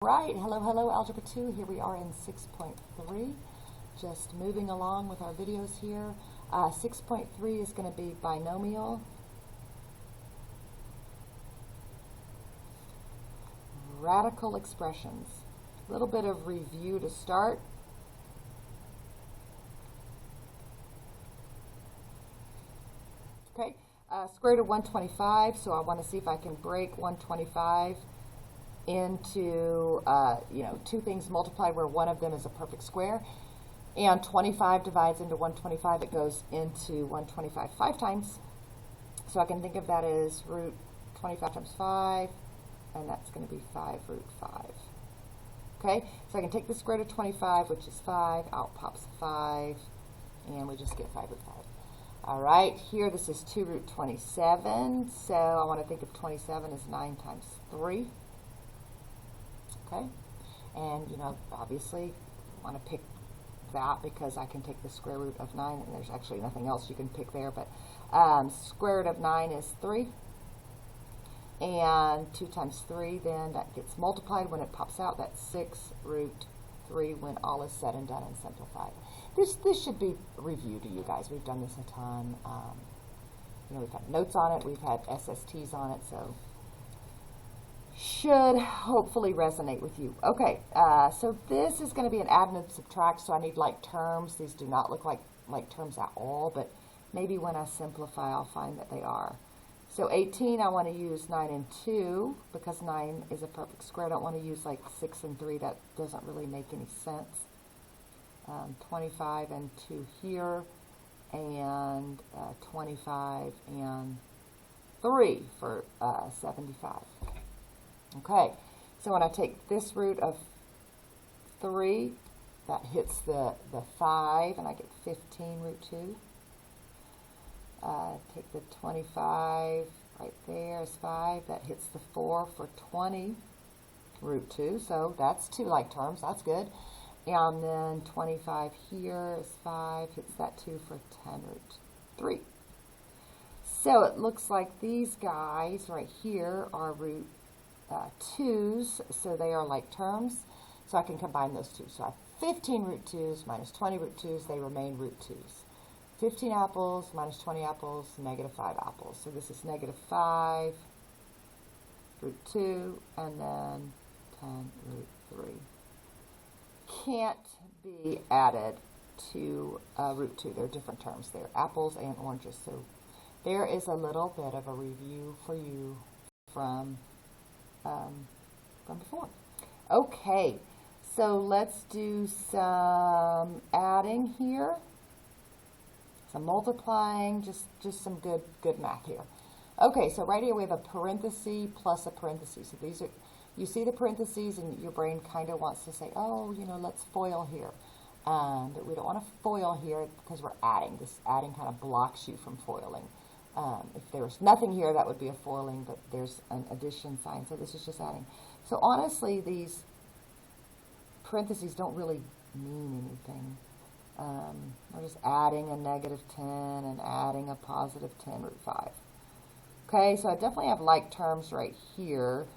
Right, hello, Algebra 2. Here we are in 6.3. Just moving along with our videos here. 6.3 is going to be binomial, radical expressions. A little bit of review to start. Okay, square root of 125, so I want to see if I can break 125 into two things multiplied where one of them is a perfect square, and 25 divides into 125. It goes into 125 5 times, so I can think of that as root 25 times 5, and that's going to be 5 root 5. Okay, so I can take the square root of 25, which is 5, out pops 5, and we just get 5 root 5. All right, here this is 2 root 27, so I want to think of 27 as 9 times 3. Okay, and obviously want to pick that because I can take the square root of 9, and there's actually nothing else you can pick there, but square root of 9 is 3, and 2 times 3, then that gets multiplied when it pops out. That's 6 root 3 when all is said and done and simplified. This should be reviewed to you guys. We've done this a ton. We've had notes on it, we've had SSTs on it, so should hopefully resonate with you. Okay, so this is going to be an add and subtract, so I need like terms. These do not look like terms at all, but maybe when I simplify I'll find that they are. So 18, I want to use 9 and 2 because 9 is a perfect square. I don't want to use like 6 and 3. That doesn't really make any sense. 25 and 2 here, and 25 and 3 for 75. Okay, so when I take this root of 3, that hits the 5, and I get 15 root 2. Take the 25 right there is 5, that hits the 4 for 20 root 2, so that's 2 like terms, that's good. And then 25 here is 5, hits that 2 for 10 root 3. So it looks like these guys right here are root 2's, so they are like terms, so I can combine those two. So I have 15 root 2's minus 20 root 2's, they remain root 2's. 15 apples minus 20 apples, negative 5 apples. So this is negative 5 root 2, and then 10 root 3. Can't be added to root 2. They're different terms. They're apples and oranges. So there is a little bit of a review for you from before. Okay, so let's do some adding here, some multiplying, just some good math here. Okay, so right here we have a parenthesis plus a parenthesis. So these are, you see the parentheses, and your brain kind of wants to say, oh, let's FOIL here. But we don't want to FOIL here because we're adding. This adding kind of blocks you from FOILing. If there was nothing here, that would be a FOILing, but there's an addition sign, so this is just adding. So honestly, these parentheses don't really mean anything. We're just adding a negative 10 and adding a positive 10 root 5. Okay, so I definitely have like terms right here.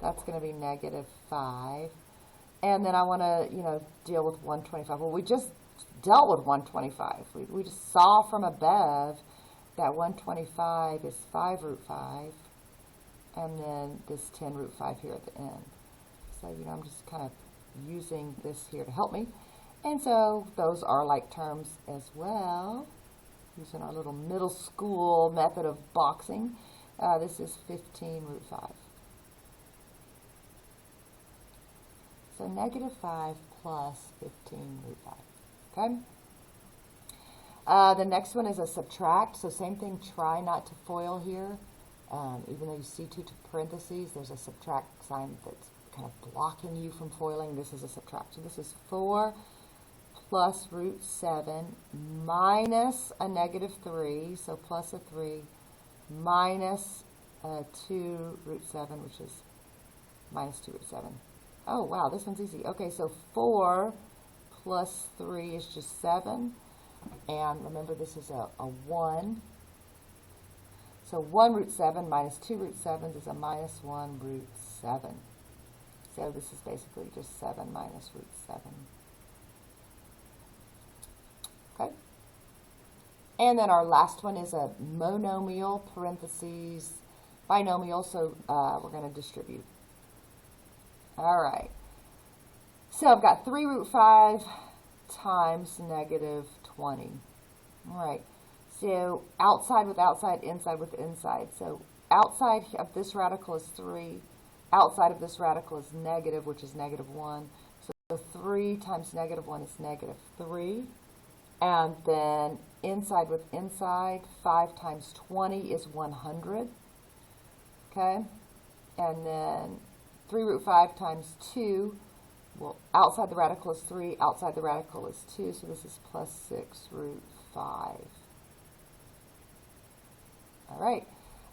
That's going to be negative 5. And then I want to, deal with 125. Well, we just dealt with 125. We just saw from above that 125 is 5 root 5, and then this 10 root 5 here at the end. So, I'm just kind of using this here to help me. And so those are like terms as well, using our little middle school method of boxing. This is 15 root 5. So negative 5 plus 15 root 5. Okay? The next one is a subtract. So same thing, try not to FOIL here. Even though you see two parentheses, there's a subtract sign that's kind of blocking you from FOILing. This is a subtract. So this is 4 plus root 7 minus a negative 3, so plus a 3, minus 2 root 7, which is minus 2 root 7. Oh, wow, this one's easy. Okay, so 4 plus 3 is just 7. And remember, this is a 1. So 1 root 7 minus 2 root 7 is a minus 1 root 7. So this is basically just 7 minus root 7. Okay? And then our last one is a monomial, parentheses, binomial, so we're going to distribute. All right. So I've got 3 root 5 times negative 20. All right. So outside with outside, inside with inside. So outside of this radical is 3. Outside of this radical is negative, which is negative 1. So 3 times negative 1 is negative 3. And then inside with inside, 5 times 20 is 100. Okay? And then 3 root 5 times 2, well, outside the radical is 3, outside the radical is 2, so this is plus 6 root 5. All right.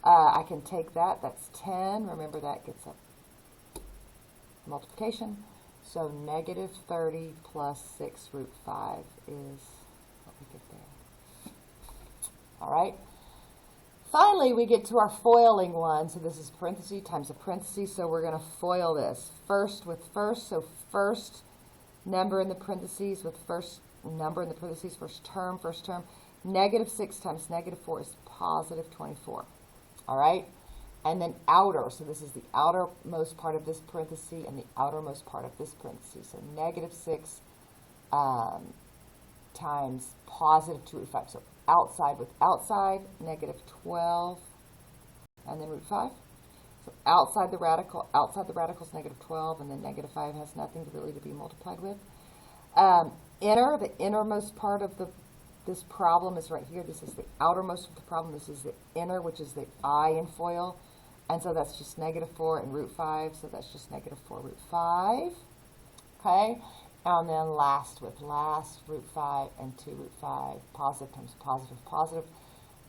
I can take that. That's 10. Remember, that gets a multiplication. So negative 30 plus 6 root 5 is what we get there. All right. Finally, we get to our foiling one. So this is parentheses times a parentheses. So we're going to FOIL this. First with first. So first number in the parentheses with first number in the parentheses, first term. Negative 6 times negative 4 is positive 24. All right? And then outer. So this is the outermost part of this parenthesis and the outermost part of this parenthesis. So negative 6 times positive 2 root 5. So outside with outside, negative 12, and then root 5. So outside the radical is negative 12, and then negative 5 has nothing really to be multiplied with. Inner, the innermost part of this problem is right here. This is the outermost of the problem. This is the inner, which is the I in FOIL. And so that's just negative 4 and root 5. So that's just negative 4 root 5. Okay? And then last with last, root 5 and 2 root 5. Positive times positive, positive.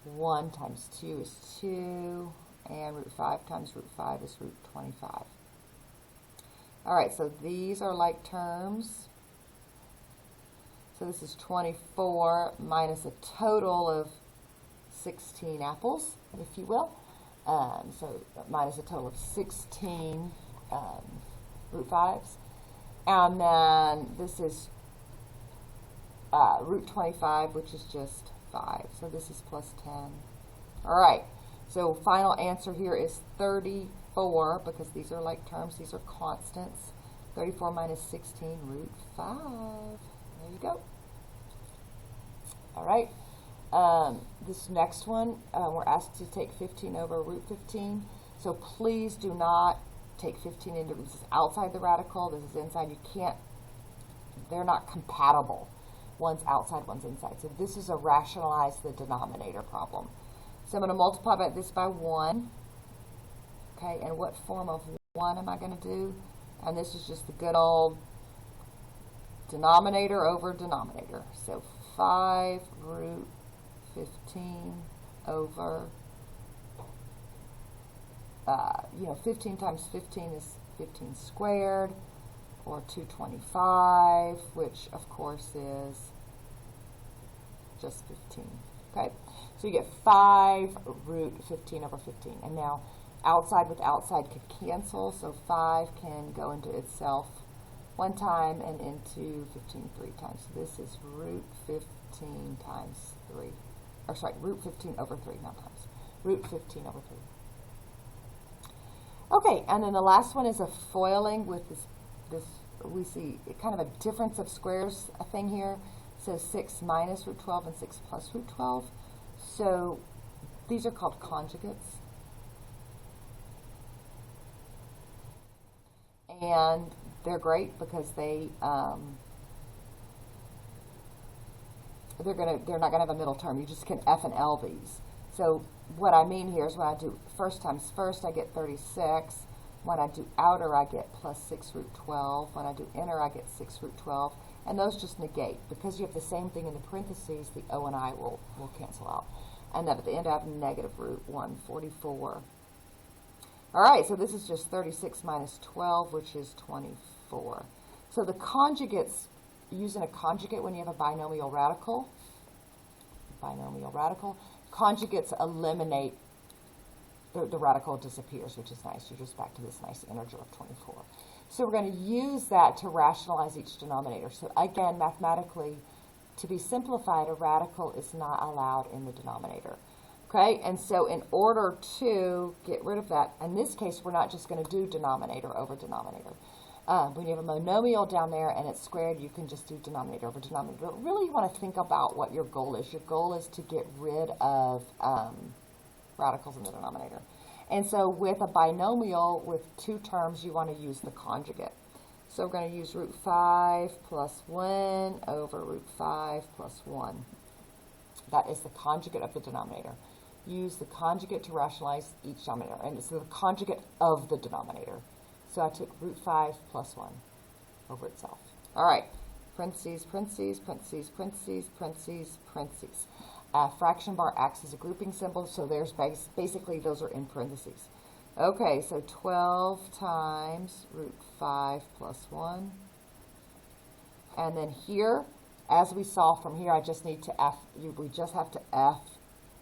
1 times 2 is 2. And root 5 times root 5 is root 25. All right, so these are like terms. So this is 24 minus a total of 16 apples, if you will. So minus a total of 16 root 5s. And then this is root 25, which is just 5. So this is plus 10. All right. So final answer here is 34, because these are like terms. These are constants. 34 minus 16, root 5. There you go. All right. This next one, we're asked to take 15 over root 15. So please do not take 15 into, this is outside the radical, this is inside. You can't, they're not compatible. One's outside, one's inside. So this is a rationalize the denominator problem. So I'm going to multiply this by 1. Okay, and what form of 1 am I going to do? And this is just the good old denominator over denominator. So 5 root 15 over, 15 times 15 is 15 squared, or 225, which of course is just 15. Okay, so you get 5 root 15 over 15. And now outside with outside could cancel, so 5 can go into itself 1 time and into 15 3 times. So this is root 15 times 3. Or sorry, root 15 over 3, not times. Root 15 over 3. Okay, and then the last one is a foiling with this we see kind of a difference of squares thing here. So 6 minus root 12 and 6 plus root 12. So these are called conjugates. And they're great because they're not gonna have a middle term. You just can F and L these. So what I mean here is when I do first times first, I get 36. When I do outer, I get plus 6 root 12. When I do inner, I get 6 root 12. And those just negate. Because you have the same thing in the parentheses, the O and I will cancel out. And then at the end, I have negative root 144. All right, so this is just 36 minus 12, which is 24. So the conjugates, using a conjugate when you have a binomial radical, conjugates eliminate the radical disappears, which is nice. You're just back to this nice integer of 24. So we're going to use that to rationalize each denominator. So again, mathematically, to be simplified, a radical is not allowed in the denominator. Okay, and so in order to get rid of that, in this case, we're not just going to do denominator over denominator. When you have a monomial down there and it's squared, you can just do denominator over denominator. But really, you want to think about what your goal is. Your goal is to get rid of radicals in the denominator. And so with a binomial with two terms, you want to use the conjugate. So we're going to use root 5 plus 1 over root 5 plus 1. That is the conjugate of the denominator. Use the conjugate to rationalize each denominator. And it's the conjugate of the denominator. So I took root 5 plus 1 over itself. All right. Parentheses, parentheses, parentheses, parentheses, parentheses, parentheses. Fraction bar acts as a grouping symbol, so there's basically those are in parentheses. Okay, so 12 times root 5 plus 1. And then here, as we saw from here, I just need to we just have to F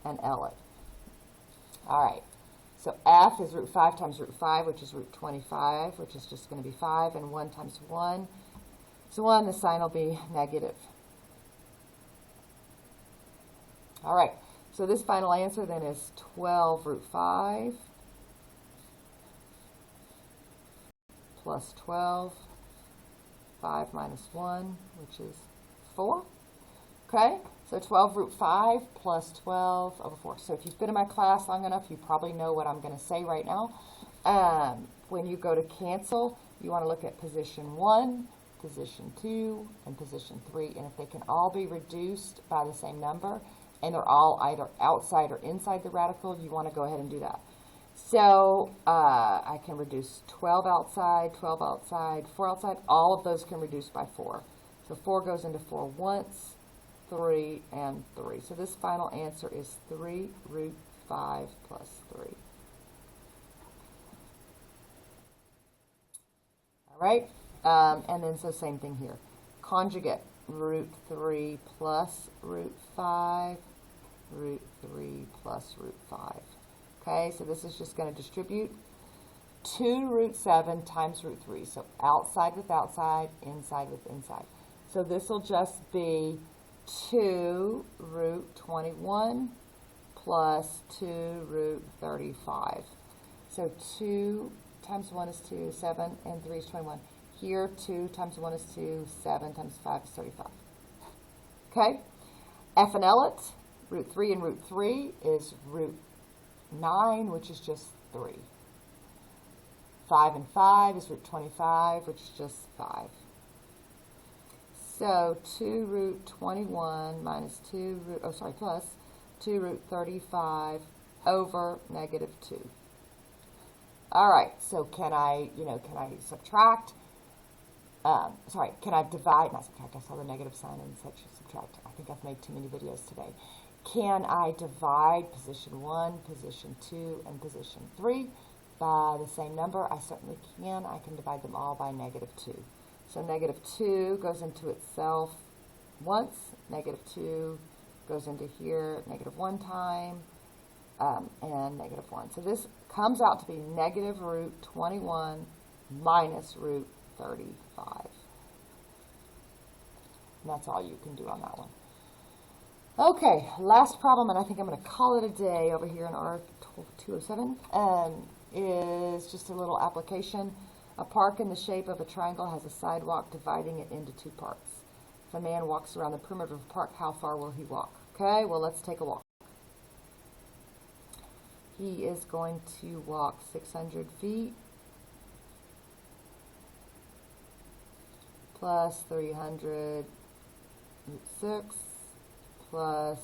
and L it. All right, so F is root 5 times root 5, which is root 25, which is just going to be 5, and 1 times 1 is 1. The sign will be negative. All right, so this final answer then is 12 root 5 plus 12, 5 minus 1, which is 4. Okay, so 12 root 5 plus 12 over 4. So if you've been in my class long enough, you probably know what I'm going to say right now. When you go to cancel, you want to look at position 1, position 2, and position 3. And if they can all be reduced by the same number, and they're all either outside or inside the radical, you want to go ahead and do that. So I can reduce 12 outside, 12 outside, 4 outside. All of those can reduce by 4. So 4 goes into 4 once, 3, and 3. So this final answer is 3 root 5 plus 3. All right, and then so same thing here. Conjugate, root 3 plus root 5, root 3 plus root 5. Okay, so this is just going to distribute 2 root 7 times root 3. So outside with outside, inside with inside. So this will just be 2 root 21 plus 2 root 35. So 2 times 1 is 2, 7, and 3 is 21. Here, 2 times 1 is 2, 7 times 5 is 35. Okay? F and L it, root 3 and root 3 is root 9, which is just 3. 5 and 5 is root 25, which is just 5. So 2 root 21 minus 2 root, plus 2 root 35 over negative 2. All right, so can I subtract? Can I divide? Not subtract, I saw the negative sign and said subtract. I think I've made too many videos today. Can I divide position 1, position 2, and position 3 by the same number? I certainly can. I can divide them all by negative 2. So negative 2 goes into itself once. Negative 2 goes into here negative 1 time, and negative 1. So this comes out to be negative root 21 minus root 35. And that's all you can do on that one. Okay, last problem, and I think I'm going to call it a day over here in R207, is just a little application. A park in the shape of a triangle has a sidewalk dividing it into 2 parts. If a man walks around the perimeter of the park, how far will he walk? Okay, well, let's take a walk. He is going to walk 600 feet plus 300 root 6 plus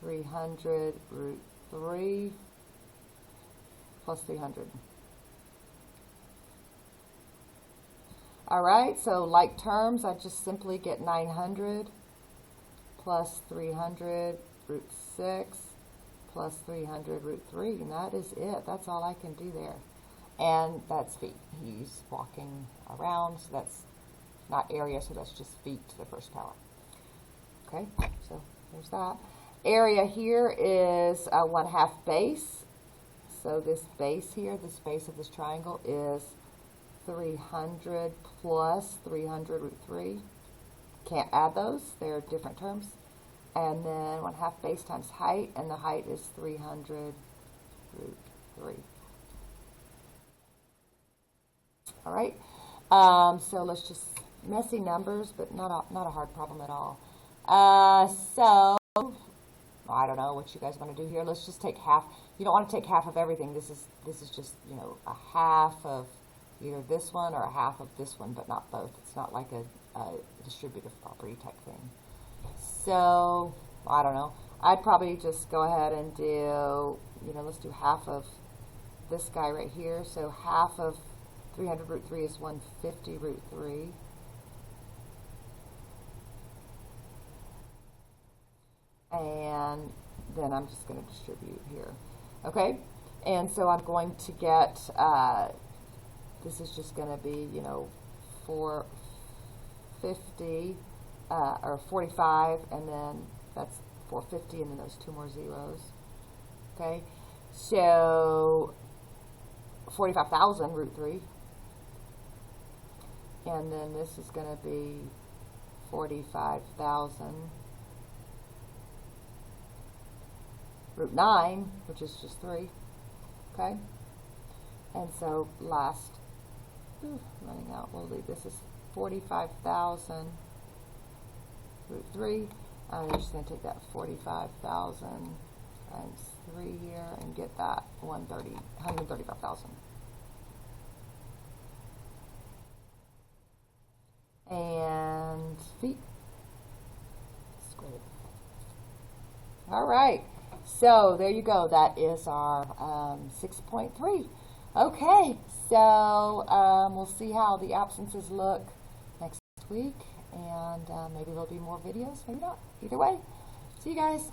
300 root 3 plus 300. All right, so like terms, I just simply get 900 plus 300 root 6 plus 300 root 3, and that is it. That's all I can do there. And that's feet. He's walking around, so that's not area, so that's just feet to the first power. Okay, so there's that. area here is 1/2 base. So this base here, this base of this triangle is 300 plus 300 root 3. Can't add those, they're different terms. And then 1/2 base times height, and the height is 300 root 3. All right, so let's just, messy numbers, but not a hard problem at all. So, I don't know what you guys want to do here. Let's just take half. You don't want to take half of everything. This is just, you know, a half of either this one or a half of this one, but not both. It's not like a distributive property type thing. So, I don't know. I'd probably just go ahead and do, you know, let's do half of this guy right here. So half of 300 root 3 is 150 root 3. And then I'm just going to distribute here. Okay? And so I'm going to get, this is just going to be, you know, 450, or 45, and then that's 450, and then those 2 more zeros. Okay? So 45,000 root 3. And then this is going to be 45,000 root 9, which is just 3. Okay? And so last, running out, we'll leave this is 45,000 root 3. I'm just going to take that 45,000 times 3 here and get that 135,000. And feet squared. All right. So there you go. That is our 6.3. Okay. So we'll see how the absences look next week, and maybe there'll be more videos. Maybe not. Either way. See you guys.